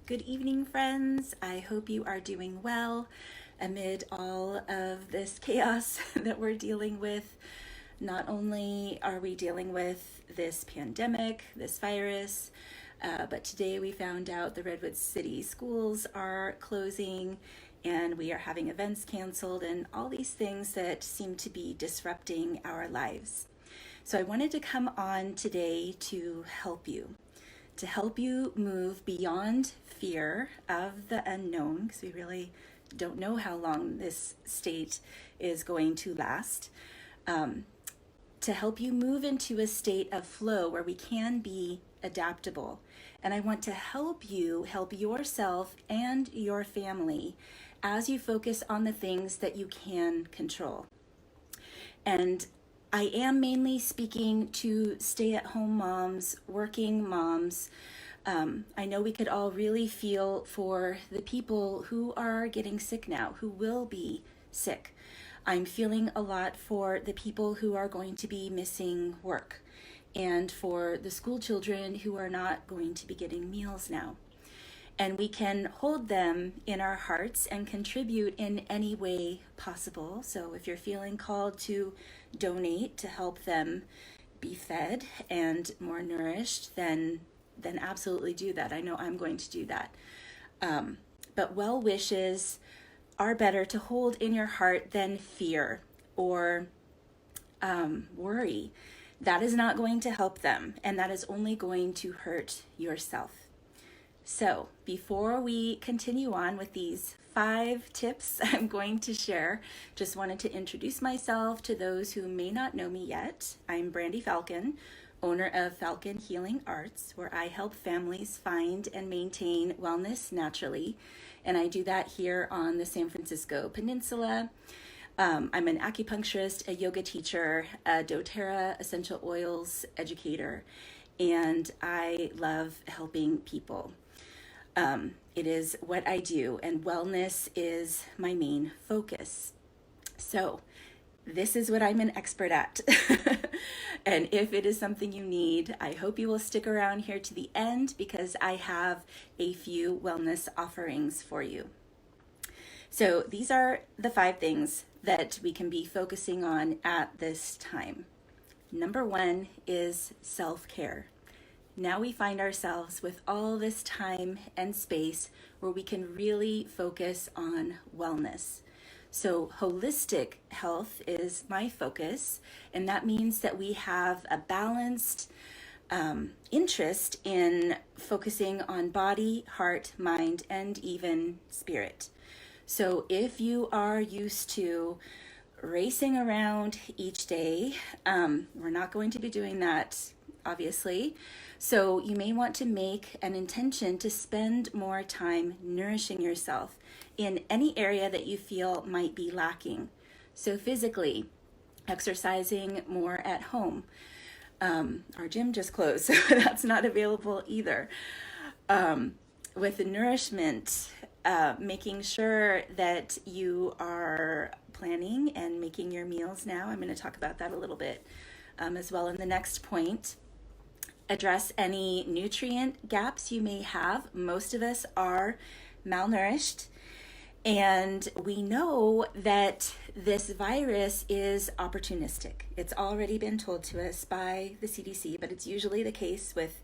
Good evening, friends. I hope you are doing well amid all of this chaos that we're dealing with. Not only are we dealing with this pandemic, this virus, but today we found out the Redwood City schools are closing and we are having events canceled and all these things that seem to be disrupting our lives. So I wanted to come on today to help you move beyond fear of the unknown, because we really don't know how long this state is going to last, to help you move into a state of flow where we can be adaptable. And I want to help you help yourself and your family as you focus on the things that you can control. And I am mainly speaking to stay-at-home moms, working moms. I know we could all really feel for the people who are getting sick now, who will be sick. I'm feeling a lot for the people who are going to be missing work and for the school children who are not going to be getting meals now. And we can hold them in our hearts and contribute in any way possible. So if you're feeling called to donate to help them be fed and more nourished, then absolutely do that. I know I'm going to do that. But well wishes are better to hold in your heart than fear or worry. That is not going to help them, and that is only going to hurt yourself. So before we continue on with these 5 tips I'm going to share, just wanted to introduce myself to those who may not know me yet. I'm Brandy Falcon, owner of Falcon Healing Arts, where I help families find and maintain wellness naturally. And I do that here on the San Francisco Peninsula. I'm an acupuncturist, a yoga teacher, a doTERRA essential oils educator, and I love helping people. It is what I do, and wellness is my main focus. So this is what I'm an expert at. And if it is something you need, I hope you will stick around here to the end because I have a few wellness offerings for you. So these are the 5 things that we can be focusing on at this time. Number 1 is self-care. Now we find ourselves with all this time and space where we can really focus on wellness. So holistic health is my focus, and that means that we have a balanced interest in focusing on body, heart, mind, and even spirit. So if you are used to racing around each day, we're not going to be doing that, obviously. So you may want to make an intention to spend more time nourishing yourself in any area that you feel might be lacking. So physically, exercising more at home. Our gym just closed, so that's not available either. With the nourishment, making sure that you are planning and making your meals now. I'm going to talk about that a little bit as well in the next point. Address any nutrient gaps you may have. Most of us are malnourished, and we know that this virus is opportunistic. It's already been told to us by the CDC, but it's usually the case with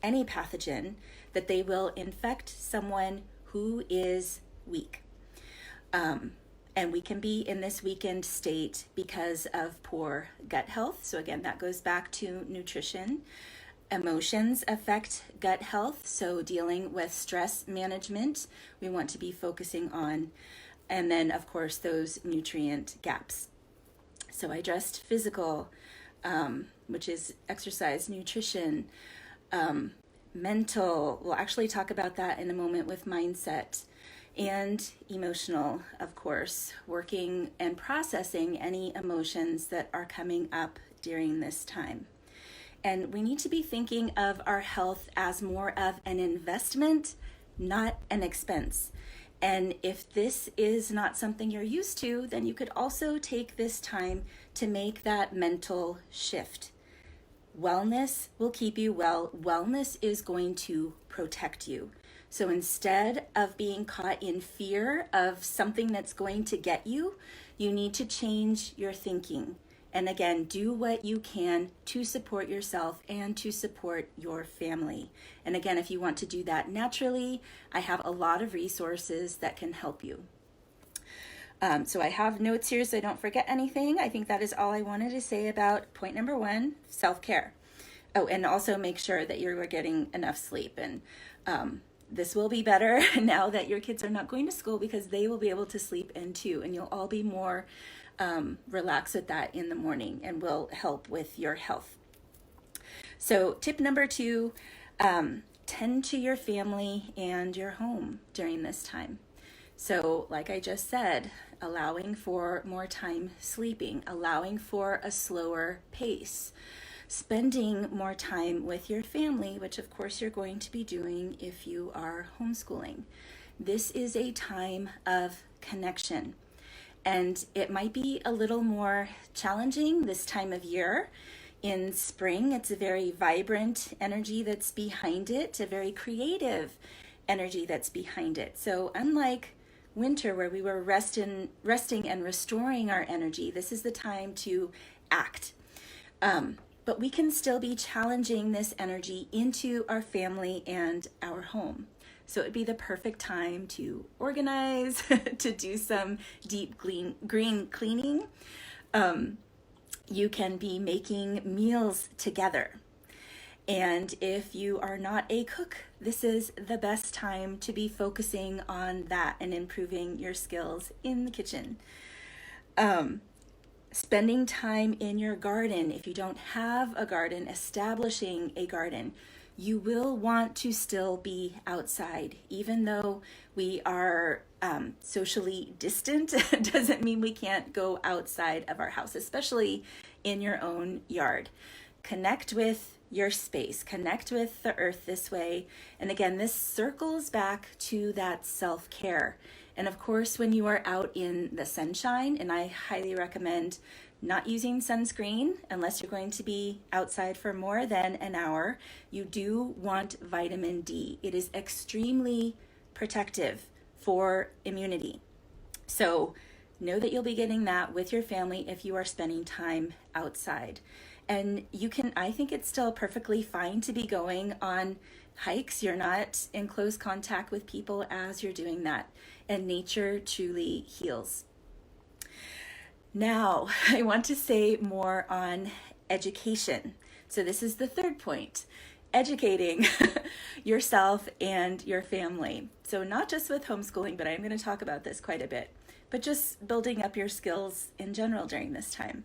any pathogen that they will infect someone who is weak. And we can be in this weakened state because of poor gut health. So again, that goes back to nutrition. Emotions affect gut health, so dealing with stress management, we want to be focusing on. And then, of course, those nutrient gaps. So I addressed physical, which is exercise, nutrition, mental. We'll actually talk about that in a moment with mindset. And emotional, of course, working and processing any emotions that are coming up during this time. And we need to be thinking of our health as more of an investment, not an expense. And if this is not something you're used to, then you could also take this time to make that mental shift. Wellness will keep you well. Wellness is going to protect you. So instead of being caught in fear of something that's going to get you, you need to change your thinking. And again, do what you can to support yourself and to support your family. And again, if you want to do that naturally, I have a lot of resources that can help you. So I have notes here so I don't forget anything. I think that is all I wanted to say about point number 1, self-care. Oh, and also make sure that you're getting enough sleep. And this will be better now that your kids are not going to school, because they will be able to sleep in too, and you'll all be more relaxed with that in the morning, and will help with your health. So tip number 2, tend to your family and your home during this time. So like I just said, allowing for more time sleeping, allowing for a slower pace, spending more time with your family, which of course you're going to be doing if you are homeschooling. This is a time of connection, and it might be a little more challenging this time of year. In spring, it's a very vibrant energy that's behind it, a very creative energy that's behind it. So unlike winter, where we were resting and restoring our energy, this is the time to act. But we can still be challenging this energy into our family and our home. So it'd be the perfect time to organize, to do some deep green cleaning. You can be making meals together. And if you are not a cook, this is the best time to be focusing on that and improving your skills in the kitchen. Spending time in your garden. If you don't have a garden, establishing a garden. You will want to still be outside. Even though we are socially distant, doesn't mean we can't go outside of our house, especially in your own yard. Connect with your space, connect with the earth this way. And again, this circles back to that self-care. And of course, when you are out in the sunshine, and I highly recommend not using sunscreen unless you're going to be outside for more than an hour, you do want vitamin D. It is extremely protective for immunity. So know that you'll be getting that with your family if you are spending time outside. And you can, I think it's still perfectly fine to be going on hikes. You're not in close contact with people as you're doing that. And nature truly heals. Now, I want to say more on education. So this is the third point, educating yourself and your family. So not just with homeschooling, but I'm going to talk about this quite a bit, but just building up your skills in general during this time.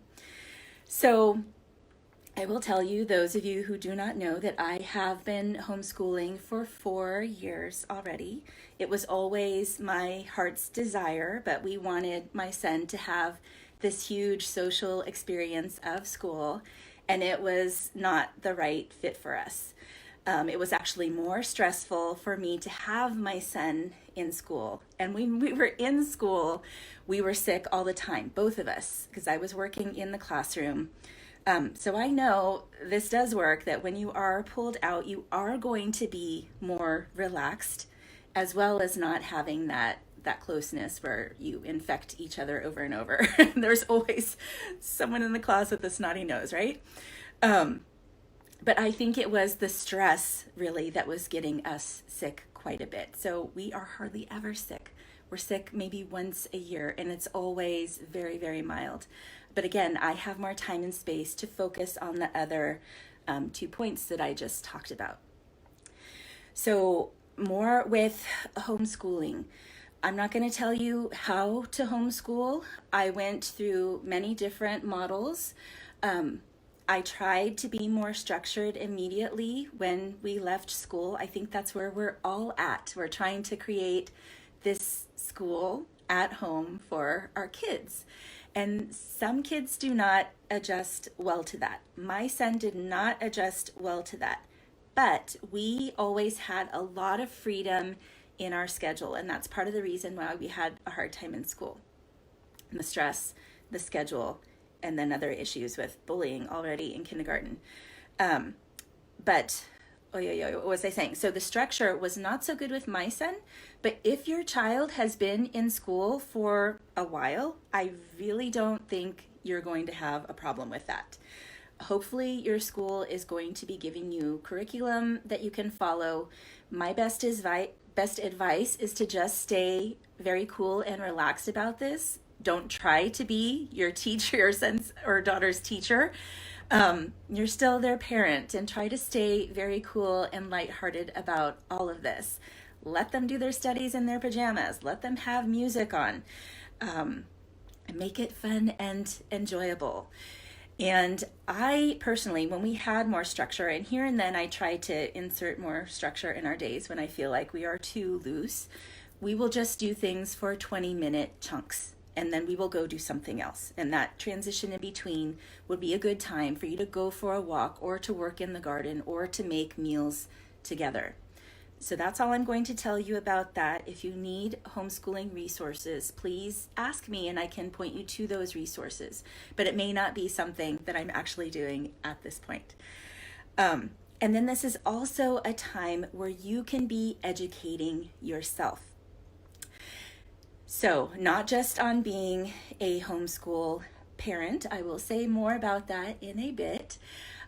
So I will tell you, those of you who do not know, that I have been homeschooling for 4 years already. It was always my heart's desire, but we wanted my son to have this huge social experience of school, and it was not the right fit for us. It was actually more stressful for me to have my son in school. And when we were in school, we were sick all the time, both of us, because I was working in the classroom. So I know this does work, that when you are pulled out, you are going to be more relaxed, as well as not having that closeness where you infect each other over and over. There's always someone in the class with a snotty nose, right? But I think it was the stress really that was getting us sick quite a bit. So we are hardly ever sick. We're sick maybe once a year, and it's always very, very mild. But again, I have more time and space to focus on the other 2 points that I just talked about. So more with homeschooling. I'm not going to tell you how to homeschool. I went through many different models. I tried to be more structured immediately when we left school. I think that's where we're all at. We're trying to create this school at home for our kids. And some kids do not adjust well to that. My son did not adjust well to that. But we always had a lot of freedom in our schedule, and that's part of the reason why we had a hard time in school. And the stress, the schedule, and then other issues with bullying already in kindergarten. But what was I saying? So the structure was not so good with my son, but if your child has been in school for a while, I really don't think you're going to have a problem with that. Hopefully your school is going to be giving you curriculum that you can follow. My best advice is to just stay very cool and relaxed about this. Don't try to be your teacher, your son's or daughter's teacher. You're still their parent, and try to stay very cool and lighthearted about all of this. Let them do their studies in their pajamas. Let them have music on. Make it fun and enjoyable. And I personally, when we had more structure, and here and then I try to insert more structure in our days when I feel like we are too loose, we will just do things for 20-minute chunks, and then we will go do something else. And that transition in between would be a good time for you to go for a walk or to work in the garden or to make meals together. So that's all I'm going to tell you about that. If you need homeschooling resources, please ask me and I can point you to those resources. But it may not be something that I'm actually doing at this point. And then this is also a time where you can be educating yourself. So not just on being a homeschool parent, I will say more about that in a bit,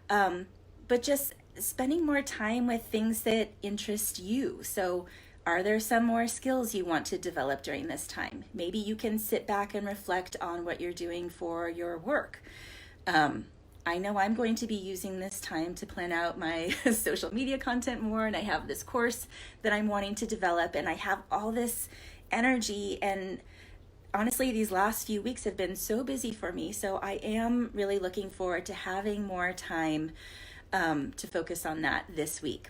but just spending more time with things that interest you. So are there some more skills you want to develop during this time? Maybe you can sit back and reflect on what you're doing for your work. I know I'm going to be using this time to plan out my social media content more, and I have this course that I'm wanting to develop, and I have all this energy, and honestly, these last few weeks have been so busy for me, so I am really looking forward to having more time to focus on that this week.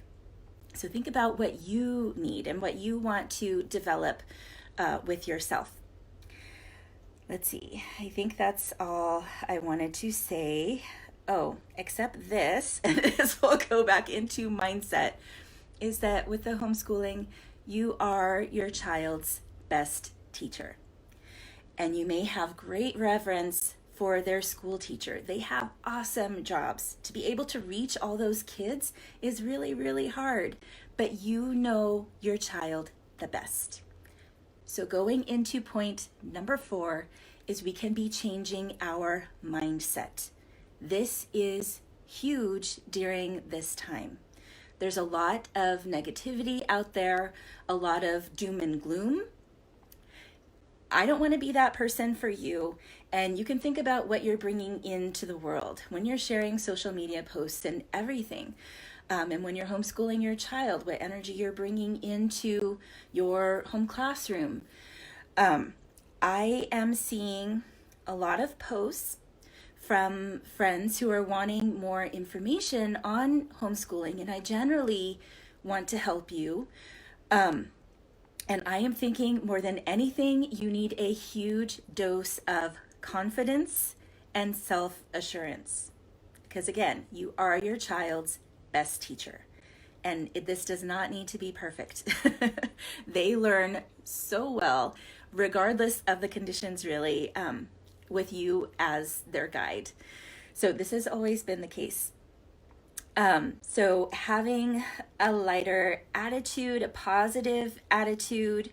So think about what you need and what you want to develop with yourself. Let's see, I think that's all I wanted to say. Oh, except this, and this will go back into mindset, is that with the homeschooling, you are your child's best teacher. And you may have great reverence for their school teacher. They have awesome jobs. To be able to reach all those kids is really, really hard, but you know your child the best. So going into point number 4 is we can be changing our mindset. This is huge during this time. There's a lot of negativity out there, a lot of doom and gloom. I don't want to be that person for you. And you can think about what you're bringing into the world when you're sharing social media posts and everything. And when you're homeschooling your child, what energy you're bringing into your home classroom. I am seeing a lot of posts from friends who are wanting more information on homeschooling, and I generally want to help you. And I am thinking more than anything, you need a huge dose of confidence and self-assurance. Because again, you are your child's best teacher. And this does not need to be perfect. They learn so well, regardless of the conditions really, with you as their guide. So this has always been the case. So having a lighter attitude, a positive attitude.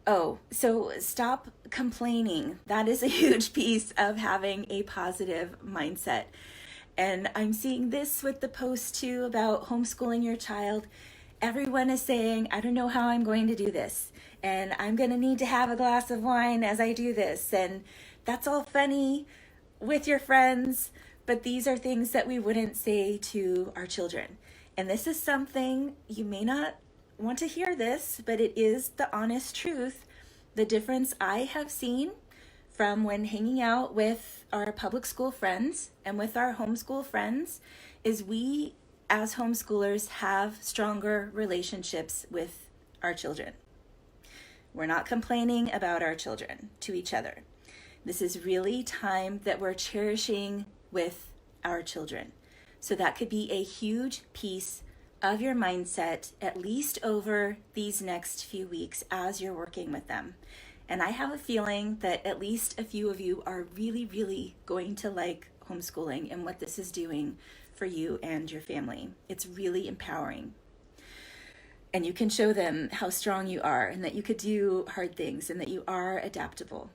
Oh, so stop complaining. That is a huge piece of having a positive mindset. And I'm seeing this with the post too about homeschooling your child. Everyone is saying, I don't know how I'm going to do this. And I'm going to need to have a glass of wine as I do this. And that's all funny with your friends. But these are things that we wouldn't say to our children. And this is something, you may not want to hear this, but it is the honest truth. The difference I have seen from when hanging out with our public school friends and with our homeschool friends is we as homeschoolers have stronger relationships with our children. We're not complaining about our children to each other. This is really time that we're cherishing with our children. So that could be a huge piece of your mindset, at least over these next few weeks as you're working with them. And I have a feeling that at least a few of you are really, really going to like homeschooling and what this is doing for you and your family. It's really empowering. And you can show them how strong you are and that you could do hard things and that you are adaptable.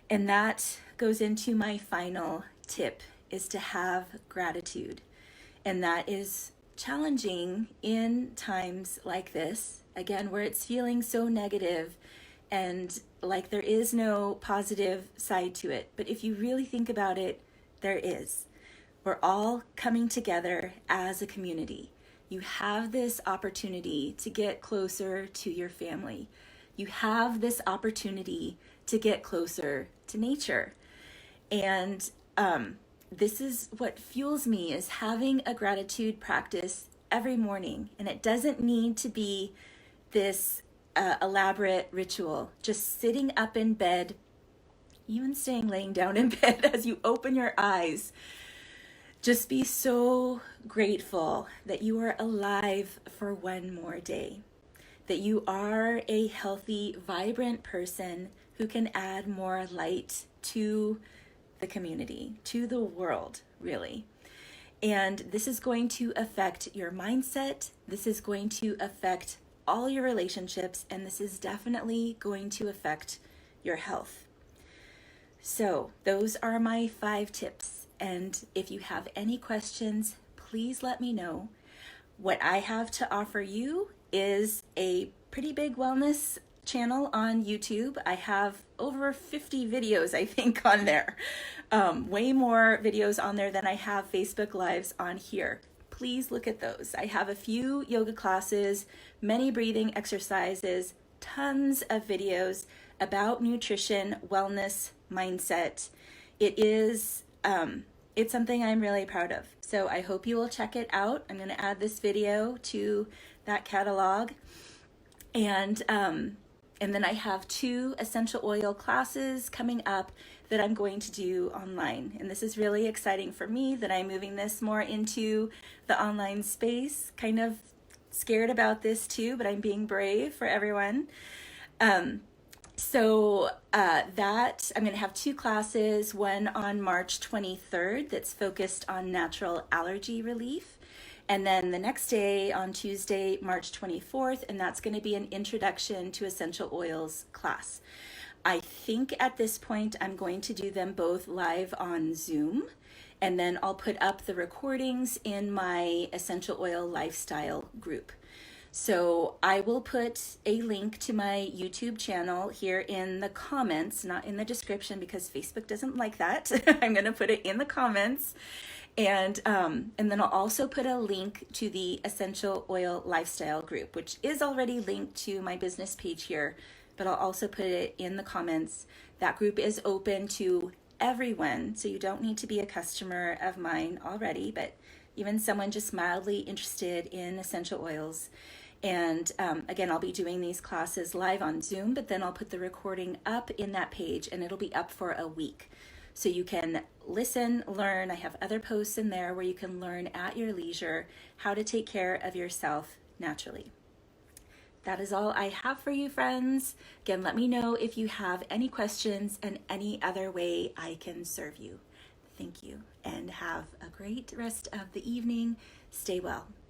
And that goes into my final tip, is to have gratitude. And that is challenging in times like this, again, where it's feeling so negative and like there is no positive side to it. But if you really think about it, there is. We're all coming together as a community. You have this opportunity to get closer to your family. You have this opportunity to get closer to nature. And this is what fuels me, is having a gratitude practice every morning. And it doesn't need to be this elaborate ritual. Just sitting up in bed, even laying down in bed as you open your eyes. Just be so grateful that you are alive for one more day, that you are a healthy, vibrant person who can add more light to the community, to the world, really. And this is going to affect your mindset. This is going to affect all your relationships, and this is definitely going to affect your health. So those are my 5 tips. And if you have any questions, please let me know. What I have to offer you is a pretty big wellness channel on YouTube. I have over 50 videos, I think, on there. Way more videos on there than I have Facebook Lives on here. Please look at those. I have a few yoga classes, many breathing exercises, tons of videos about nutrition, wellness, mindset. It is it's something I'm really proud of. So I hope you will check it out. I'm going to add this video to that catalog. And then I have 2 essential oil classes coming up that I'm going to do online. And this is really exciting for me that I'm moving this more into the online space. Kind of scared about this too, but I'm being brave for everyone. So that I'm going to have 2 classes, one on March 23rd that's focused on natural allergy relief. And then the next day on Tuesday, March 24th, and that's going to be an introduction to essential oils class. I think at this point I'm going to do them both live on Zoom, and then I'll put up the recordings in my essential oil lifestyle group. So I will put a link to my YouTube channel here in the comments, not in the description because Facebook doesn't like that. I'm going to put it in the comments. And then I'll also put a link to the Essential Oil Lifestyle group, which is already linked to my business page here, but I'll also put it in the comments. That group is open to everyone, so you don't need to be a customer of mine already, but even someone just mildly interested in essential oils. And again, I'll be doing these classes live on Zoom, but then I'll put the recording up in that page, and it'll be up for a week. So you can listen, learn. I have other posts in there where you can learn at your leisure how to take care of yourself naturally. That is all I have for you, friends. Again, let me know if you have any questions and any other way I can serve you. Thank you, and have a great rest of the evening. Stay well.